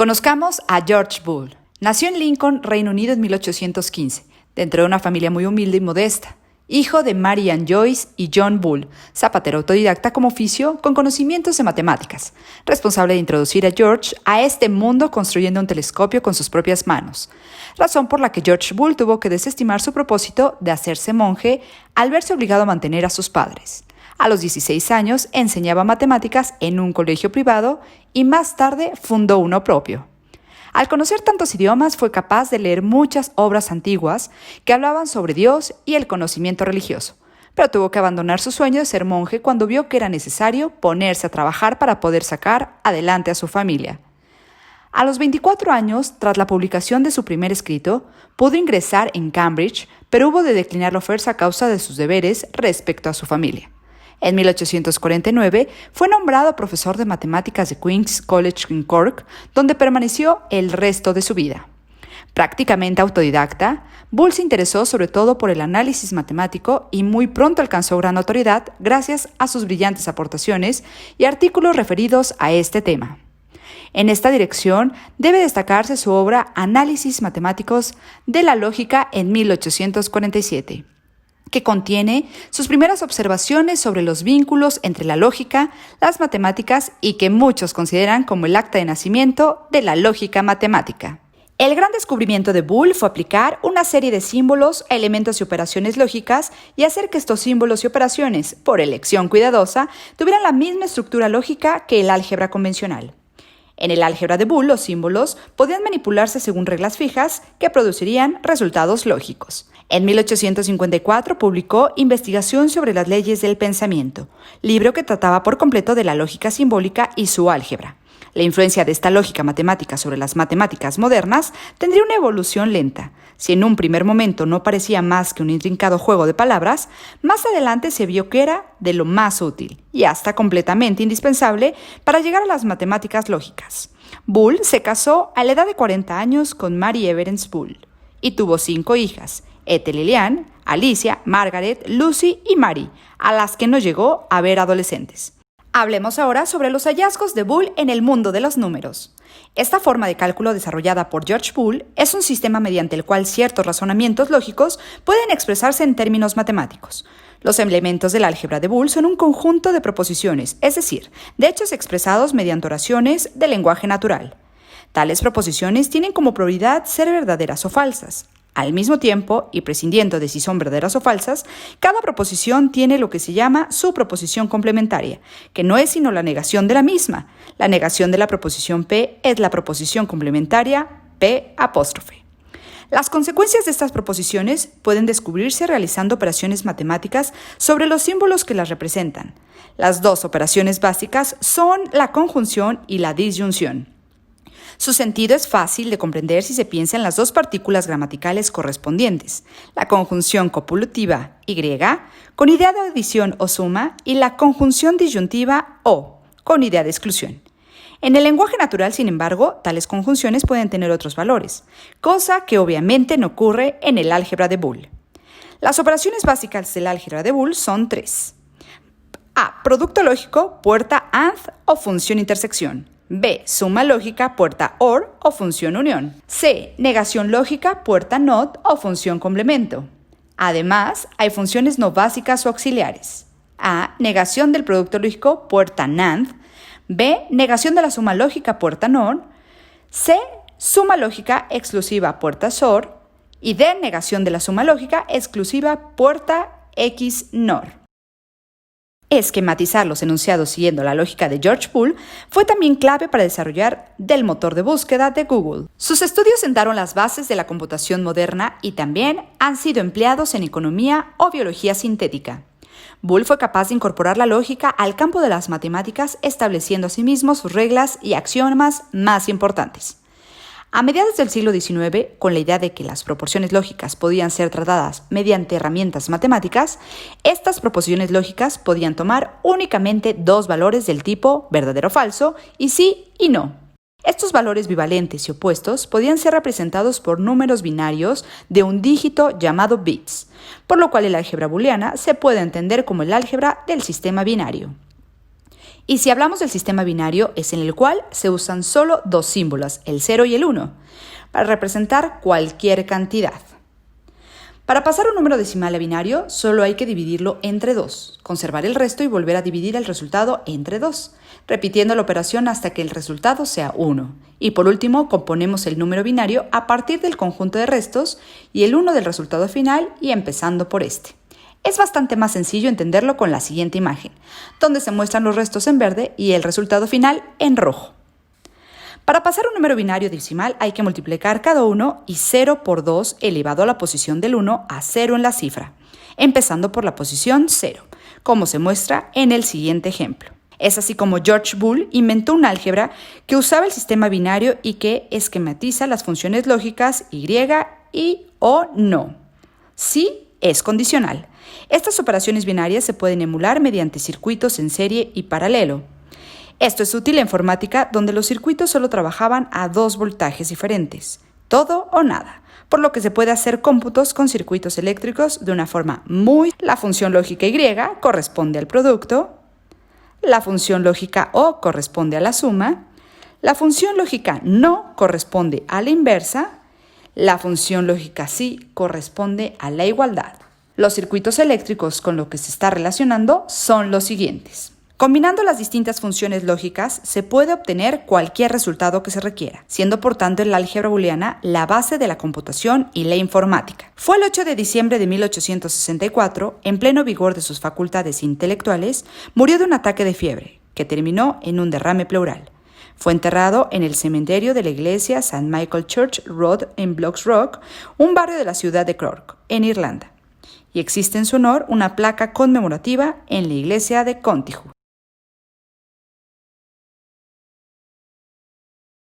Conozcamos a George Boole. Nació en Lincoln, Reino Unido en 1815, dentro de una familia muy humilde y modesta. Hijo de Mary Ann Joyce y John Boole, zapatero autodidacta como oficio con conocimientos de matemáticas, responsable de introducir a George a este mundo construyendo un telescopio con sus propias manos, razón por la que George Boole tuvo que desestimar su propósito de hacerse monje al verse obligado a mantener a sus padres. A los 16 años enseñaba matemáticas en un colegio privado y más tarde fundó uno propio. Al conocer tantos idiomas fue capaz de leer muchas obras antiguas que hablaban sobre Dios y el conocimiento religioso, pero tuvo que abandonar su sueño de ser monje cuando vio que era necesario ponerse a trabajar para poder sacar adelante a su familia. A los 24 años, tras la publicación de su primer escrito, pudo ingresar en Cambridge, pero hubo de declinar la oferta a causa de sus deberes respecto a su familia. En 1849 fue nombrado profesor de matemáticas de Queen's College en Cork, donde permaneció el resto de su vida. Prácticamente autodidacta, Boole se interesó sobre todo por el análisis matemático y muy pronto alcanzó gran notoriedad gracias a sus brillantes aportaciones y artículos referidos a este tema. En esta dirección debe destacarse su obra Análisis matemáticos de la lógica en 1847. Que contiene sus primeras observaciones sobre los vínculos entre la lógica, las matemáticas y que muchos consideran como el acta de nacimiento de la lógica matemática. El gran descubrimiento de Boole fue aplicar una serie de símbolos a elementos y operaciones lógicas y hacer que estos símbolos y operaciones, por elección cuidadosa, tuvieran la misma estructura lógica que el álgebra convencional. En el álgebra de Boole, los símbolos podían manipularse según reglas fijas que producirían resultados lógicos. En 1854 publicó Investigación sobre las leyes del pensamiento, libro que trataba por completo de la lógica simbólica y su álgebra. La influencia de esta lógica matemática sobre las matemáticas modernas tendría una evolución lenta. Si en un primer momento no parecía más que un intrincado juego de palabras, más adelante se vio que era de lo más útil y hasta completamente indispensable para llegar a las matemáticas lógicas. Boole se casó a la edad de 40 años con Mary Everence Boole y tuvo 5 hijas, Ethel Lilian, Alicia, Margaret, Lucy y Mary, a las que no llegó a ver adolescentes. Hablemos ahora sobre los hallazgos de Boole en el mundo de los números. Esta forma de cálculo desarrollada por George Boole es un sistema mediante el cual ciertos razonamientos lógicos pueden expresarse en términos matemáticos. Los elementos del álgebra de Boole son un conjunto de proposiciones, es decir, de hechos expresados mediante oraciones de lenguaje natural. Tales proposiciones tienen como probabilidad ser verdaderas o falsas. Al mismo tiempo, y prescindiendo de si son verdaderas o falsas, cada proposición tiene lo que se llama su proposición complementaria, que no es sino la negación de la misma. La negación de la proposición P es la proposición complementaria P'. Las consecuencias de estas proposiciones pueden descubrirse realizando operaciones matemáticas sobre los símbolos que las representan. Las dos operaciones básicas son la conjunción y la disyunción. Su sentido es fácil de comprender si se piensa en las dos partículas gramaticales correspondientes, la conjunción copulativa Y, con idea de adición o suma, y la conjunción disyuntiva O, con idea de exclusión. En el lenguaje natural, sin embargo, tales conjunciones pueden tener otros valores, cosa que obviamente no ocurre en el álgebra de Boole. Las operaciones básicas del álgebra de Boole son 3. A. Producto lógico, puerta AND o función intersección. B. Suma lógica, puerta OR o función unión. C. Negación lógica, puerta NOT o función complemento. Además, hay funciones no básicas o auxiliares. A. Negación del producto lógico, puerta NAND. B. Negación de la suma lógica, puerta NOR. C. Suma lógica exclusiva, puerta SOR. Y D. Negación de la suma lógica exclusiva, puerta XNOR. Esquematizar los enunciados siguiendo la lógica de George Boole fue también clave para desarrollar del motor de búsqueda de Google. Sus estudios sentaron las bases de la computación moderna y también han sido empleados en economía o biología sintética. Boole fue capaz de incorporar la lógica al campo de las matemáticas, estableciendo asimismo sus reglas y axiomas más importantes. A mediados del siglo XIX, con la idea de que las proporciones lógicas podían ser tratadas mediante herramientas matemáticas, estas proposiciones lógicas podían tomar únicamente dos valores del tipo verdadero o falso y sí y no. Estos valores bivalentes y opuestos podían ser representados por números binarios de un dígito llamado bits, por lo cual el álgebra booleana se puede entender como el álgebra del sistema binario. Y si hablamos del sistema binario, es en el cual se usan solo dos símbolos, el 0 y el 1, para representar cualquier cantidad. Para pasar un número decimal a binario, solo hay que dividirlo entre 2, conservar el resto y volver a dividir el resultado entre 2, repitiendo la operación hasta que el resultado sea 1. Y por último, componemos el número binario a partir del conjunto de restos y el 1 del resultado final y empezando por este. Es bastante más sencillo entenderlo con la siguiente imagen, donde se muestran los restos en verde y el resultado final en rojo. Para pasar un número binario decimal hay que multiplicar cada uno y 0 por 2 elevado a la posición del 1 a 0 en la cifra, empezando por la posición 0, como se muestra en el siguiente ejemplo. Es así como George Boole inventó un álgebra que usaba el sistema binario y que esquematiza las funciones lógicas y o no. Sí es condicional. Estas operaciones binarias se pueden emular mediante circuitos en serie y paralelo. Esto es útil en informática, donde los circuitos solo trabajaban a 2 voltajes diferentes, todo o nada, por lo que se puede hacer cómputos con circuitos eléctricos de una forma La función lógica Y corresponde al producto, la función lógica O corresponde a la suma, la función lógica no corresponde a la inversa, la función lógica sí corresponde a la igualdad. Los circuitos eléctricos con los que se está relacionando son los siguientes. Combinando las distintas funciones lógicas, se puede obtener cualquier resultado que se requiera, siendo por tanto el álgebra booleana la base de la computación y la informática. Fue el 8 de diciembre de 1864, en pleno vigor de sus facultades intelectuales, murió de un ataque de fiebre, que terminó en un derrame pleural. Fue enterrado en el cementerio de la iglesia St. Michael Church Road en Blocks Rock, un barrio de la ciudad de Cork, en Irlanda. Y existe en su honor una placa conmemorativa en la iglesia de Contijoch.